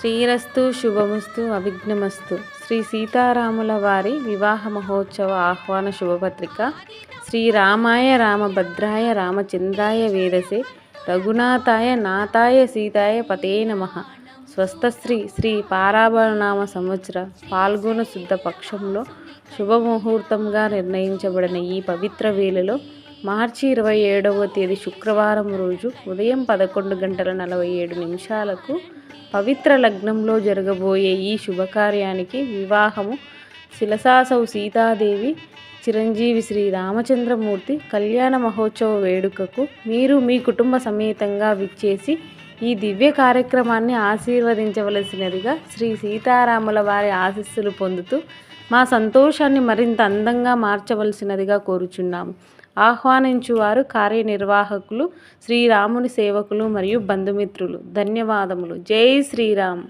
శ్రీరస్తు శుభమస్తు అవిఘ్నమస్తు. శ్రీ సీతారాముల వారి వివాహ మహోత్సవ ఆహ్వాన శుభపత్రిక. శ్రీరామాయ రామభద్రాయ రామచంద్రాయ వేదసే రఘునాథాయ నాథాయ సీతాయ పతే నమః. స్వస్థశ్రీ శ్రీ పారాభరణనామ సంవత్సర పాల్గొన శుద్ధ పక్షంలో శుభముహూర్తంగా నిర్ణయించబడిన ఈ పవిత్ర వేళలో మార్చి 27వ తేదీ శుక్రవారం రోజు ఉదయం 11:47 పవిత్ర లగ్నంలో జరగబోయే ఈ శుభకార్యానికి వివాహము శిలసాసౌ సీతాదేవి చిరంజీవి శ్రీ రామచంద్రమూర్తి కళ్యాణ మహోత్సవ వేడుకకు మీరు మీ కుటుంబ సమేతంగా విచ్చేసి ఈ దివ్య కార్యక్రమాన్ని ఆశీర్వదించవలసినదిగా శ్రీ సీతారాముల వారి ఆశీస్సులు పొందుతూ మా సంతోషాన్ని మరింత అందంగా మార్చవలసినదిగా కోరుచున్నాము. ఆహ్వానించువారు కార్యనిర్వాహకులు, శ్రీరాముని సేవకులు మరియు బంధుమిత్రులు. ధన్యవాదములు. జై శ్రీరామ్.